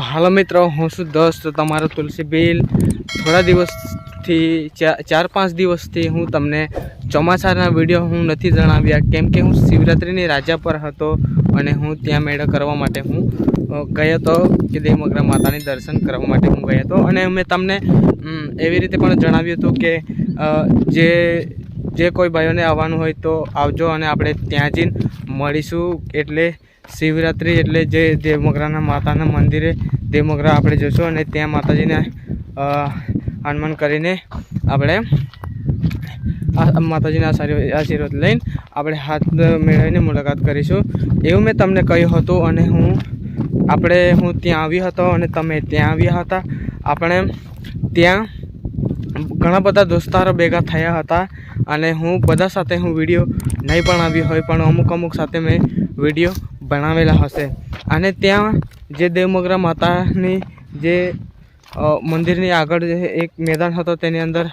तो हालो मित्रों हूँ शू दोस्त तमारो तुलसी बिल थोड़ा दिवस थी 4-5 दिवस थी हूँ तमने ચોમાસાના વિડીયો હું નથી જણાવ્યા કેમ કે હું શિવરાત્રિની રાજા પર હતો અને હું ત્યાં મેળા કરવા માટે હું ગયો હતો કે દેવમોગરા માતાની દર્શન કરવા માટે હું ગયો હતો અને મેં તમને એવી રીતે પણ જણાવ્યું હતું કે જે કોઈ ભાઈઓને આવવાનું હોય તો આવજો અને આપણે ત્યાં જઈને મળીશું એટલે શિવરાત્રિ એટલે જે દેવમોગરાના માતાના મંદિરે દેવમોગરા આપણે જઈશું અને ત્યાં માતાજીને આનમન કરીને આપણે માતાજીના આશીર્વાદ લઈને આપણે હાથ મેળવીને મુલાકાત કરીશું એવું મેં તમને કહ્યું હતું અને હું ત્યાં આવ્યો હતો અને તમે ત્યાં આવ્યા હતા આપણે ત્યાં ઘણા બધા દોસ્તારો ભેગા થયા હતા અને હું બધા સાથે હું વિડીયો નહીં બનાવ્યો હોય પણ અમુક સાથે મેં વિડીયો બનાવેલા હશે અને ત્યાં જે દેવમોગરા માતાની જે મંદિરની આગળ એક મેદાન હતો તેની અંદર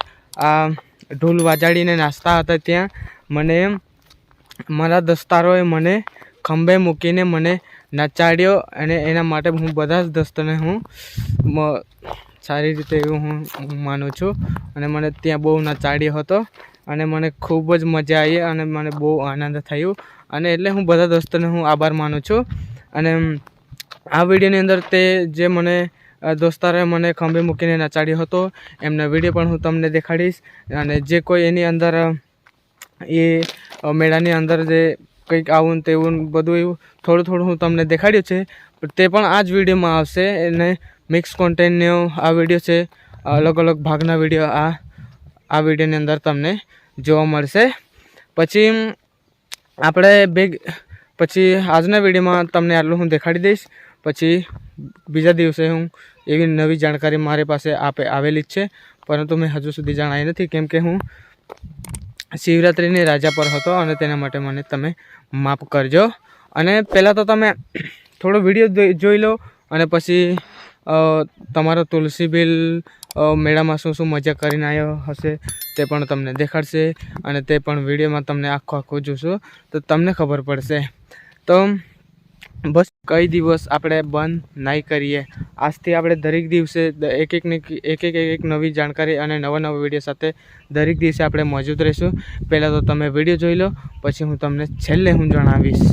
આ ઢોલ વાજાડીને નાચતા હતા ત્યાં મને મારા દોસ્તારોએ મને ખંભે મૂકીને મને નચાડ્યો અને એના માટે હું બધા જ દોસ્તોને હું સારી રીતે એવું હું માનું છું અને મને ત્યાં બહુ નચાડ્યો હતો અને મને ખૂબ જ મજા આવી અને મને બહુ આનંદ થયો અને એટલે હું બધા દોસ્તોને હું આભાર માનું છું અને આ વિડીયોની અંદર તે જે મને દોસ્તારોએ મને ખંભે મૂકીને નચાડ્યો હતો એમનો વિડીયો પણ હું તમને દેખાડીશ અને જે કોઈ એની અંદર એ મેળાની અંદર જે કંઈક આવું તેવું બધું એવું થોડું હું તમને દેખાડ્યું છે તે પણ આ જ વિડીયોમાં આવશે અને મિક્સ કોન્ટેન્ટનો આ વિડીયો છે અલગ ભાગના વિડીયો આ વિડીયોની અંદર તમને જોવા મળશે પછી આપણે પછી આજના વિડીયોમાં તમને આટલું હું દેખાડી દઈશ પછી બીજા દિવસે હું એવી નવી જાણકારી મારી પાસે આવેલી જ છે પરંતુ મેં હજુ સુધી જણાવી નથી કેમ કે હું શિવરાત્રિની રાજા પર હતો અને તેના માટે મને તમે માફ કરજો અને પહેલાં તો તમે થોડો વિડીયો જોઈ લો અને પછી તમારો તુલસી બિલ મેળામાં શું મજા કરીને આવ્યો હશે તે પણ તમને દેખાડશે અને તે પણ વિડીયોમાં તમને આખું જોશો તો તમને ખબર પડશે તો બસ કઈ દિવસ આપણે બંધ નહીં કરીએ આજથી આપણે દરેક દિવસે એક નવી જાણકારી અને નવા વિડીયો સાથે દરેક દિવસે આપણે મોજૂદ રહીશું પહેલાં તો તમે વિડીયો જોઈ લો પછી હું તમને છેલ્લે હું જણાવીશ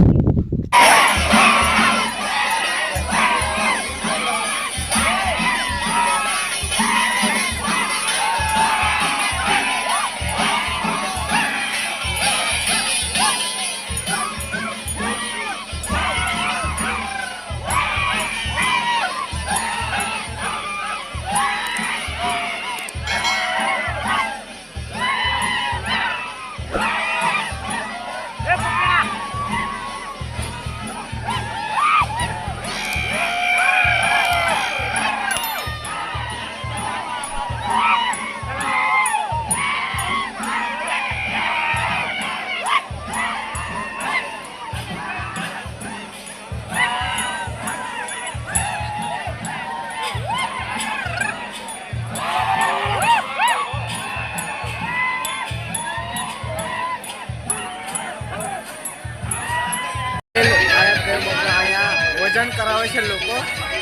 વજન કરાવે છે લોકો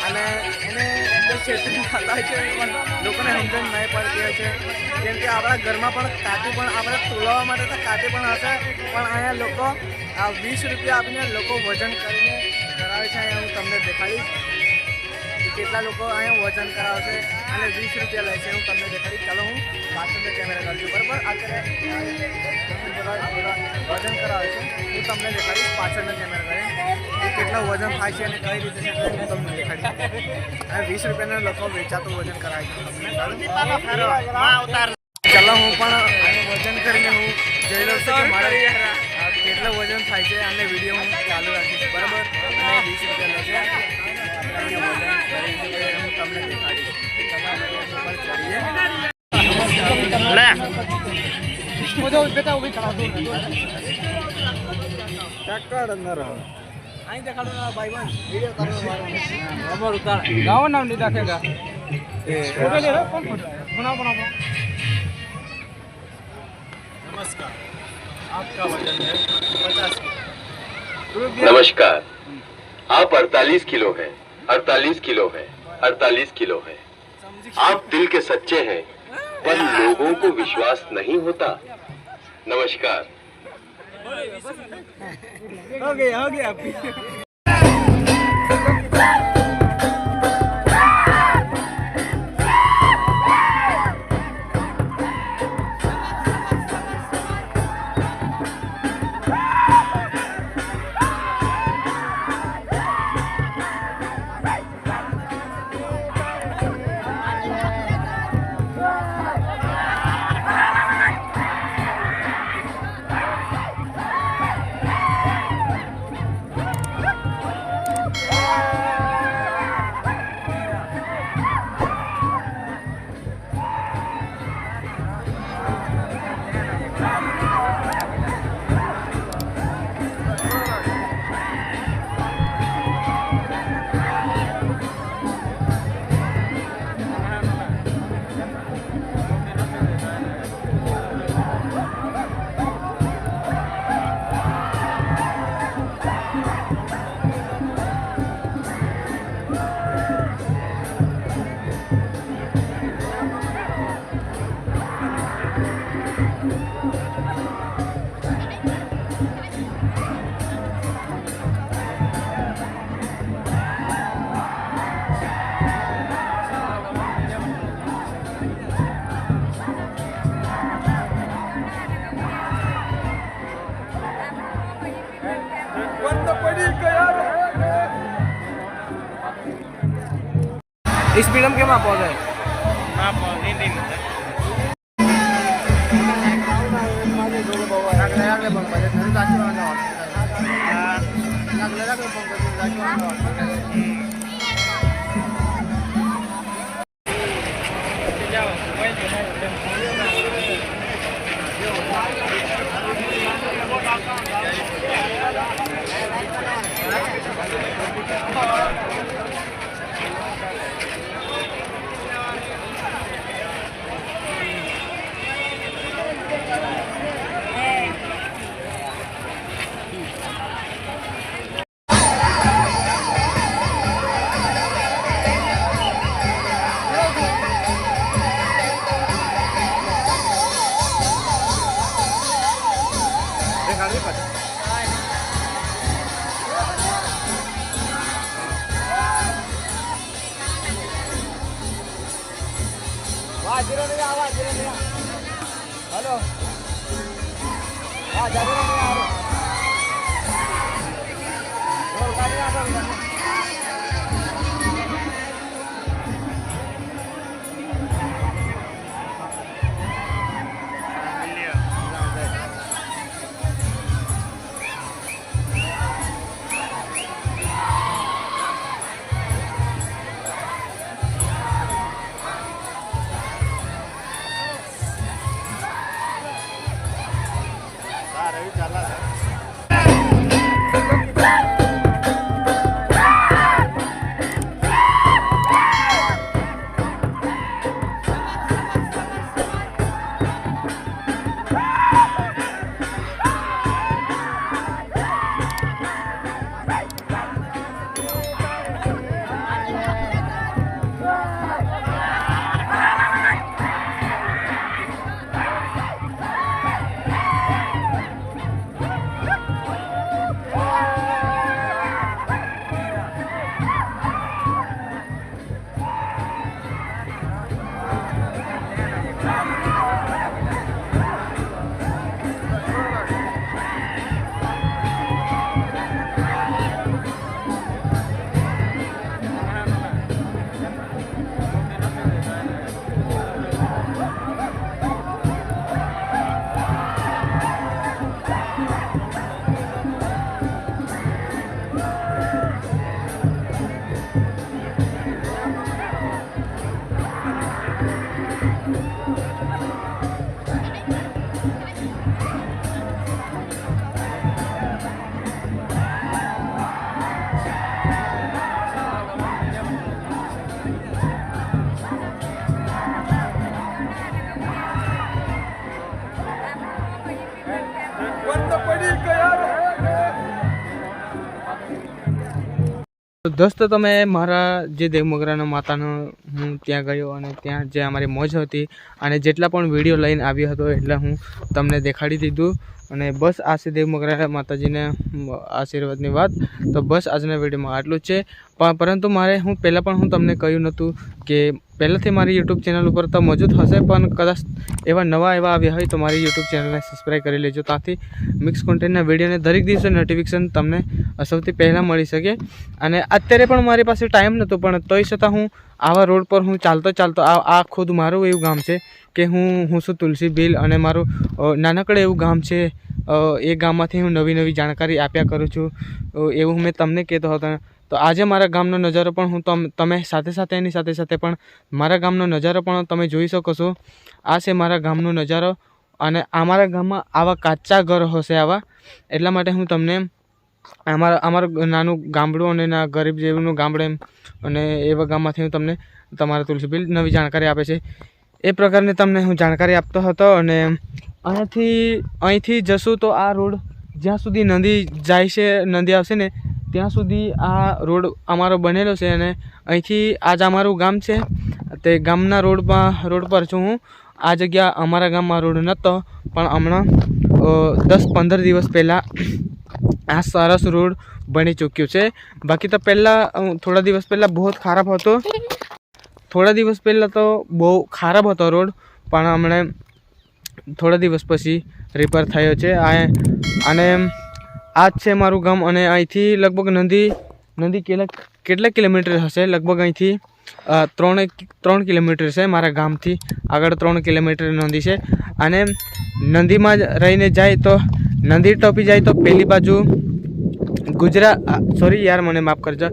અને એને છેતરી ખાતા છે પણ લોકોને સમજણ નહીં પડતી હોય છે કેમ કે આપણા ઘરમાં પણ કાંટી પણ આપણે તોલાવવા માટે તો કાંટી પણ હશે પણ અહીંયા લોકો આ 20 રૂપિયા આપીને લોકો વજન કરીને કરાવે છે અહીંયા હું તમને દેખાડીશ કેટલા લોકો અહીંયા વજન કરાવશે અને 20 રૂપિયા લે છે હું તમને દેખાડીશ ચાલો હું પાછળનો કેમેરા કરજો બરાબર અત્યારે વજન કરાવે છે હું તમને દેખાડીશ પાછળનો કેમેરા કરીને કેટલા વજન થાય છે અને કઈ રીતે છે હું તમને દેખાડીશ અને 20 રૂપિયાના લોકો વેચાતું વજન કરાવે છે ચાલો હું પણ વજન કરીને હું જોઈ લઉં છું કે મારે કેટલું વજન થાય છે અને વિડીયો હું ચાલુ રાખીશ બરાબર અને 20 રૂપિયા લેશે હું તમને દેખાડીશ ટ્રેક્ટર અંદર અહીં દેખાડો ના ભાઈ વિડીયો કરવાનો ખબર ઉતાર ગાँव नाम नहीं रखेगा फोटो ले लो कौन फोटो बनाओ नमस्कार आपका वजन है 50 किलो। नमस्कार आप 48 किलो है 48 किलो है 48 किलो है। आप दिल के सच्चे हैं पर लोगों को विश्वास नहीं होता। नमस्कार। हो गया स्पीड में केम पहुंचे हेलो रवि चाला તો દોસ્તો તમે મારા જે દેવમોગરાના માતાનો હું ત્યાં ગયો અને ત્યાં જે અમારી મોજ હતી અને જેટલા પણ વિડીયો લઈને આવ્યો હતો એટલા હું તમને દેખાડી દીધું. અને બસ આ છે દેવમોગરા માતાજીને આશીર્વાદની વાત. તો બસ આજના વિડીયોમાં આટલું જ છે. પરંતુ મારે પહેલાં પણ તમને કહ્યું નહોતું કે પહેલાંથી મારી યુટ્યુબ ચેનલ ઉપર તો મોજૂદ હશે, પણ કદાચ એવા નવા આવ્યા હોય તો મારી યુટ્યુબ ચેનલને સબસ્ક્રાઈબ કરી લેજો, ત્યાંથી મિક્સ કોન્ટેન્ટના વિડીયોને દરેક દિવસે નોટિફિકેશન તમને સૌથી પહેલાં મળી શકે. અને અત્યારે પણ મારી પાસે ટાઈમ નહોતો, પણ તોય છતાં હું આવા રોડ પર હું ચાલતો આ ખુદ મારું એવું ગામ છે કે હું છું તુલસી ભીલ અને મારું નાનકડું એવું ગામ છે. એ ગામમાંથી હું નવી જાણકારી આપ્યા કરું છું એવું મેં તમને કહેતો હતો. તો આજે મારા ગામનો નજારો પણ તમે સાથે એની સાથે પણ મારા ગામનો નજારો પણ તમે જોઈ શકો છો. આ છે મારા ગામનો નજારો. અને અમારા ગામમાં આવા કાચા ઘર હશે આવા, એટલા માટે હું તમને અમારું નાનું ગામડું અને ના ગરીબ જેવું ગામડું અને એવા ગામમાંથી હું તમને તમારા તુલસીબીલ નવી જાણકારી આપે છે એ પ્રકારની તમને હું જાણકારી આપતો હતો. અને અહીંથી જશું તો આ રોડ જ્યાં સુધી નદી જાય છે, નદી આવશે ને ત્યાં સુધી આ રોડ અમારો બનેલો છે. અને અહીંથી આ જ અમારું ગામ છે. તે ગામના રોડ પર છું હું. આ જગ્યા અમારા ગામમાં રોડ નહોતો, પણ હમણાં 10-15 દિવસ પહેલાં આ સરસ રોડ બની ચૂક્યું છે. બાકી તો પહેલાં થોડા દિવસ પહેલાં બહુ ખરાબ હતો. થોડા દિવસ પહેલાં તો બહુ ખરાબ હતો રોડ, પણ હમણાં થોડા દિવસ પછી રિપેર થયો છે. અને આ જ છે મારું ગામ. અને અહીંથી લગભગ નદી કેટલા કિલોમીટર હશે? લગભગ અહીંથી 3 કિલોમીટર છે. મારા ગામથી આગળ 3 કિલોમીટર નદી છે. અને નદીમાં જ રહીને જાય તો નદી ટપી જાય તો પેલી બાજુ મને માફ કરજો,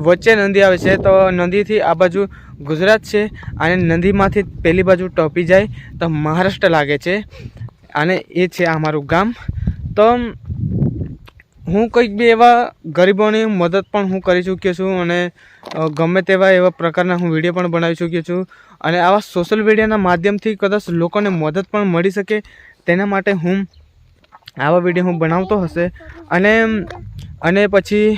વચ્ચે નદી આવે છે તો નદીથી આ બાજુ ગુજરાત છે અને નદીમાંથી પેલી બાજુ ટપી જાય તો મહારાષ્ટ્ર લાગે છે. અને એ છે અમારું ગામ. તો હું કંઈક બી એવા ગરીબોની મદદ પણ હું કરી ચૂક્યો છું અને ગમે તેવા એવા પ્રકારના હું વિડીયો પણ બનાવી ચૂક્યો છું. અને આવા સોશિયલ મીડિયાના માધ્યમથી કદાચ લોકોને મદદ પણ મળી શકે તેના માટે હું આવા વિડીયો હું બનાવતો હશે. અને પછી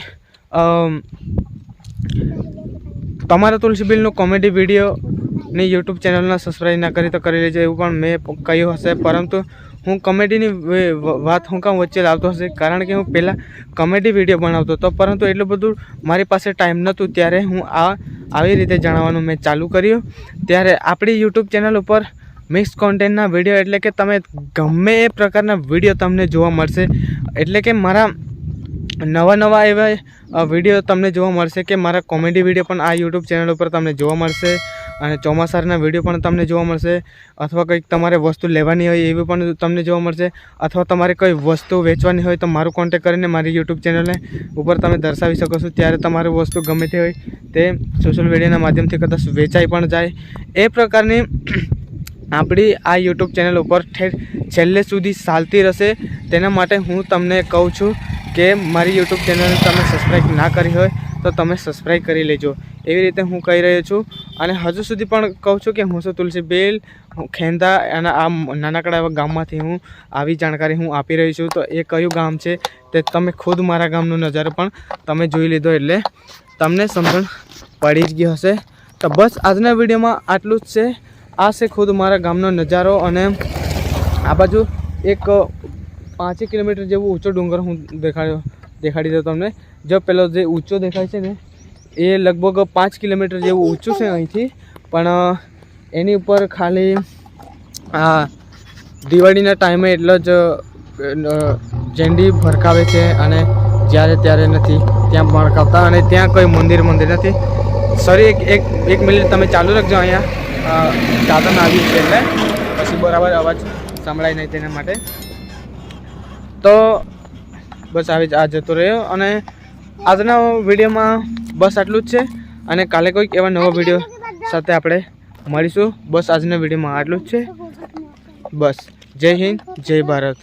તમારા તુલસીબીલનું કોમેડી વિડીયોની યુટ્યુબ ચેનલના સબસ્ક્રાઈબ ના કરી તો કરી લેજો એવું પણ મેં કહ્યું હશે. પરંતુ હું કોમેડીની વાત કામ વચ્ચે લાવતો હશે, કારણ કે હું પહેલાં કોમેડી વિડીયો બનાવતો હતો, પરંતુ એટલું બધું મારી પાસે ટાઈમ નહોતું. ત્યારે હું આવી રીતે જણાવવાનું મેં ચાલુ કર્યું. ત્યારે આપણી યુટ્યુબ ચેનલ ઉપર મિક્સ કોન્ટેન્ટના વિડીયો એટલે કે તમે ગમે એ પ્રકારના વિડીયો તમને જોવા મળશે. એટલે કે મારા નવા એવા વિડીયો તમને જોવા મળશે કે મારા કોમેડી વિડીયો પણ આ યુટ્યુબ ચેનલ ઉપર તમને જોવા મળશે. અને ચોમાસાના વિડીયો પણ તમને જોવા મળશે. અથવા કંઈક તમારે વસ્તુ લેવાની હોય એવી પણ તમને જોવા મળશે. અથવા તમારે કોઈ વસ્તુ વેચવાની હોય તો મારું કોન્ટેક્ટ કરીને મારી યુટ્યુબ ચેનલને ઉપર તમે દર્શાવી શકો છો. ત્યારે તમારી વસ્તુ ગમે તે હોય તે સોશિયલ મીડિયાના માધ્યમથી કદાચ વેચાઈ પણ જાય. એ પ્રકારની આપણી આ યુટ્યુબ ચેનલ ઉપર છેલ્લે સુધી ચાલતી રહેશે. તેના માટે હું તમને કહું છું કે મારી યુટ્યુબ ચેનલને તમે સબસ્ક્રાઈબ ના કરી હોય તો તમે સબસ્ક્રાઈબ કરી લેજો. એવી રીતે હું કહી રહ્યો છું. અને હજુ સુધી પણ કહું છું કે હું છું તુલસીબેલ ખેંદા અને આ નાનકડા એવા ગામમાંથી હું આવી જાણકારી હું આપી રહી છું. તો એ કયું ગામ છે તે તમે ખુદ મારા ગામનો નજારો પણ તમે જોઈ લીધો એટલે તમને સમજણ પડી જ ગઈ હશે. તો બસ આજના વિડીયોમાં આટલું જ છે. આ છે ખુદ મારા ગામનો નજારો. અને આ બાજુ એક 5 કિલોમીટર જેવું ઊંચો ડુંગર હું દેખાડી દઉં તમને. જો પેલો જે ઊંચો દેખાય છે ને એ લગભગ 5 કિલોમીટર જેવું ઊંચું છે અહીંથી. પણ એની ઉપર ખાલી આ દિવાળીના ટાઈમે એટલો જ ઝંડી ભરકાવે છે અને જ્યારે ત્યારે નથી ત્યાં ભડકાવતા. અને ત્યાં કોઈ મંદિર નથી. સોરી, એક મિનિટ તમે ચાલુ રાખજો. અહીંયા સાધન આવ્યું છે એટલે પછી બરાબર અવાજ સંભળાય નહીં તેના માટે. તો બસ આ જતો રહ્યો. અને આજના વિડીયોમાં બસ આટલું જ છે. અને કાલે કોઈક એવા નવા વિડીયો સાથે આપણે મળીશું. બસ આજના વિડીયોમાં આટલું જ છે. બસ જય હિન્દ, જય ભારત.